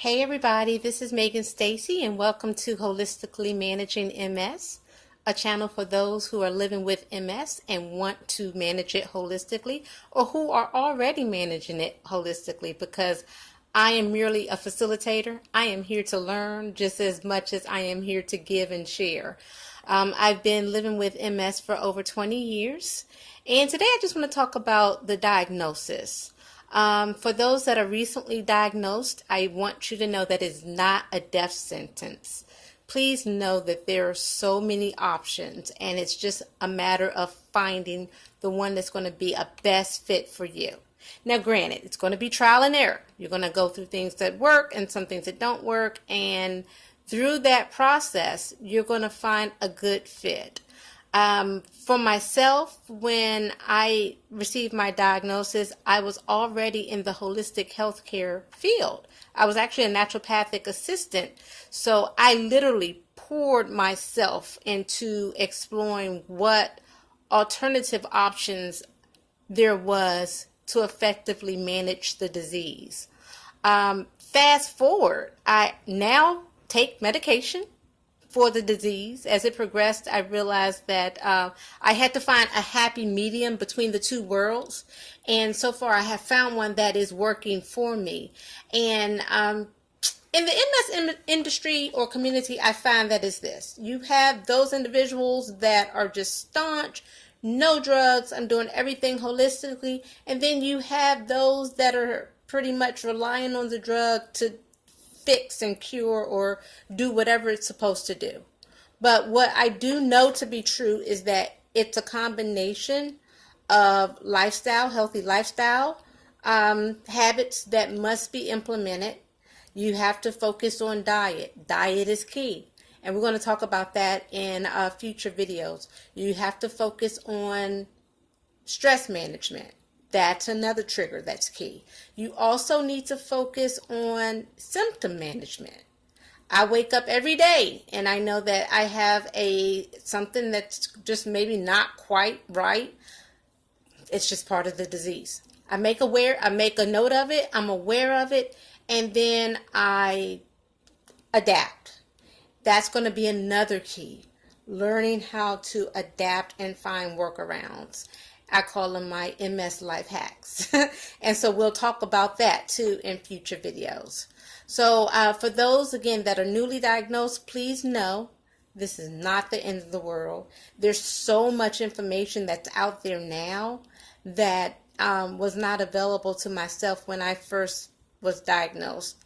Hey everybody, this is Megan Stacy and welcome to Holistically Managing MS, a channel for those who are living with MS and want to manage it holistically or who are already managing it holistically, because I am merely a facilitator. I am here to learn just as much as I am here to give and share. I've been living with MS for over 20 years, and today I just want to talk about the diagnosis. For those that are recently diagnosed, I want you to know that it's not a death sentence. Please know that there are so many options, and it's just a matter of finding the one that's going to be a best fit for you. Now, granted, it's going to be trial and error. You're going to go through things that work and some things that don't work, and through that process, you're going to find a good fit. For myself, when I received my diagnosis, I was already in the holistic healthcare field. I was actually a naturopathic assistant, so I literally poured myself into exploring what alternative options there was to effectively manage the disease. Fast forward, I now take medication for the disease. As it progressed, I realized that I had to find a happy medium between the two worlds. And so far, I have found one that is working for me. And in the MS industry or community, I find that is this. You have those individuals that are just staunch, no drugs, I'm doing everything holistically. And then you have those that are pretty much relying on the drug to fix and cure or do whatever it's supposed to do. But what I do know to be true is that it's a combination of lifestyle, healthy lifestyle, habits that must be implemented. You have to focus on diet. Diet is key. And we're going to talk about that in future videos. You have to focus on stress management. That's another trigger that's key. You also need to focus on symptom management. I wake up every day and I know that I have something that's just maybe not quite right. It's just part of the disease. I make a note of it, I'm aware of it, and then I adapt. That's going to be another key. Learning how to adapt and find workarounds. I call them my MS life hacks. And so we'll talk about that too in future videos. So for those, again, that are newly diagnosed, please know this is not the end of the world. There's so much information that's out there now that was not available to myself when I first was diagnosed.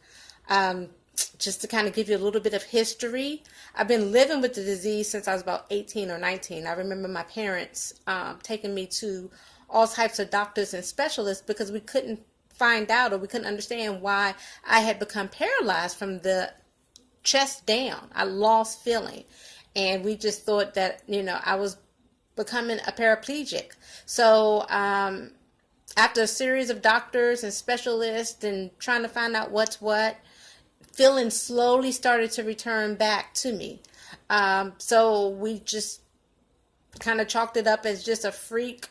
Just to kind of give you a little bit of history, I've been living with the disease since I was about 18 or 19. I remember my parents taking me to all types of doctors and specialists because we couldn't find out or we couldn't understand why I had become paralyzed from the chest down. I lost feeling. And we just thought that, I was becoming a paraplegic. So after a series of doctors and specialists and trying to find out what's what, feeling slowly started to return back to me. So we just kind of chalked it up as just a freak.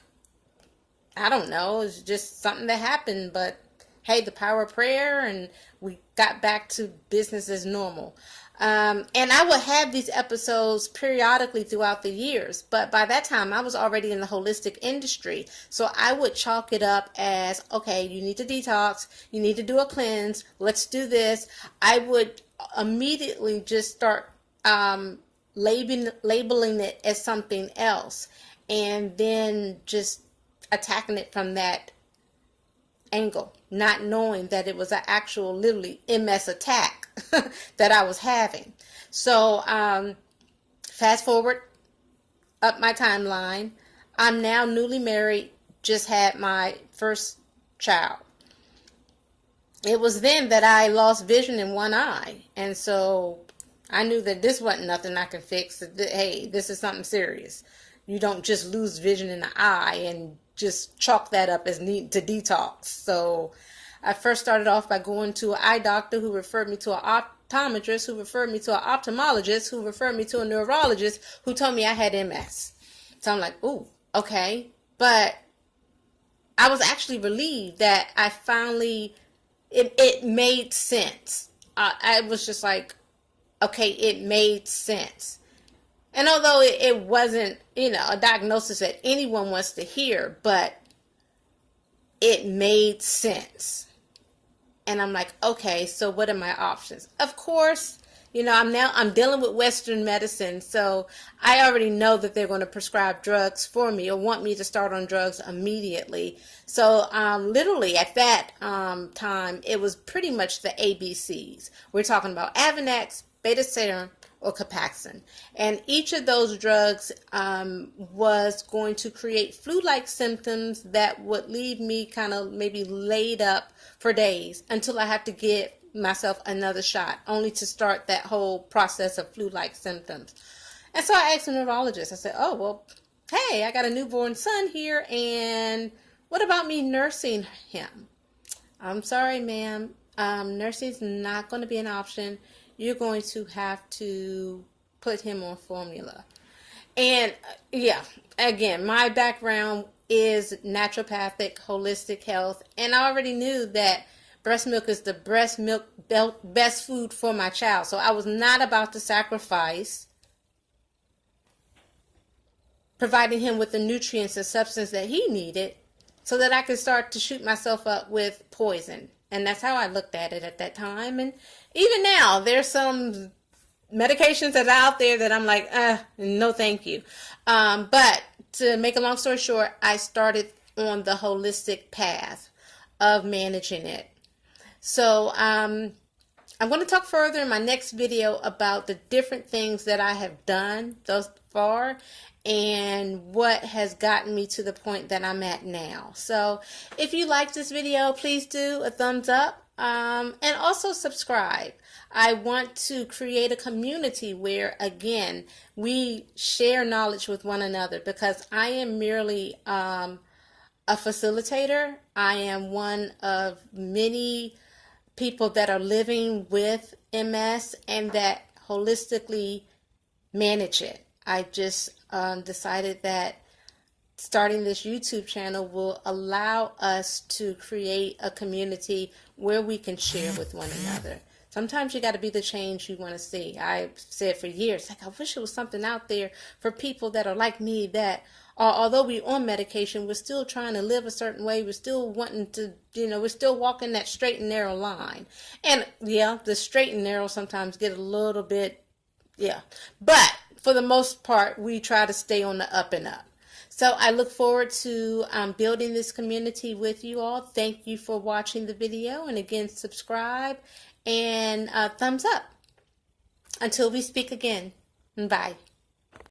I don't know. It's just something that happened. But hey, the power of prayer, and we got back to business as normal. And I would have these episodes periodically throughout the years, but by that time I was already in the holistic industry. So I would chalk it up as, okay, you need to detox, you need to do a cleanse, let's do this. I would immediately just start labeling it as something else, and then just attacking it from that angle, not knowing that it was an actual literally MS attack that I was having. So fast forward up my timeline. I'm now newly married, just had my first child. It was then that I lost vision in one eye, and so I knew that this wasn't nothing I could fix. Hey, this is something serious. You don't just lose vision in the eye and just chalk that up as need to detox. So I first started off by going to an eye doctor who referred me to an optometrist, who referred me to an ophthalmologist, who referred me to a neurologist, who told me I had MS. So I'm like, ooh, okay. But I was actually relieved that I finally, it made sense. I was just like, okay, it made sense. And although it wasn't, a diagnosis that anyone wants to hear, but it made sense. And I'm like, okay, so what are my options? Of course, I'm dealing with Western medicine, so I already know that they're going to prescribe drugs for me or want me to start on drugs immediately. So literally at that time, it was pretty much the ABCs. We're talking about Avonex, beta-serum, or Copaxone. And each of those drugs was going to create flu-like symptoms that would leave me kind of maybe laid up for days until I have to get myself another shot, only to start that whole process of flu-like symptoms. And so I asked the neurologist, I said, oh, well, hey, I got a newborn son here, and what about me nursing him? I'm sorry, ma'am. Nursing is not going to be an option. You're going to have to put him on formula. And yeah, again, my background is naturopathic, holistic health, and I already knew that breast milk is the best food for my child. So I was not about to sacrifice providing him with the nutrients and substance that he needed so that I could start to shoot myself up with poison. And that's how I looked at it at that time. And even now, there's some medications that are out there that I'm like, no, thank you. But to make a long story short, I started on the holistic path of managing it. So I'm going to talk further in my next video about the different things that I have done thus far and what has gotten me to the point that I'm at now. So if you like this video, please do a thumbs up and also subscribe. I want to create a community where, again, we share knowledge with one another, because I am merely a facilitator. I am one of many people that are living with MS and that holistically manage it. I just decided that starting this YouTube channel will allow us to create a community where we can share with one another. Sometimes you got to be the change you want to see. I've said for years, like, I wish there was something out there for people that are like me, that although we're on medication, we're still trying to live a certain way. We're still wanting to, we're still walking that straight and narrow line. And yeah, the straight and narrow sometimes get a little bit, but for the most part, we try to stay on the up and up. So I look forward to building this community with you all. Thank you for watching the video. And again, subscribe and thumbs up. Until we speak again. Bye.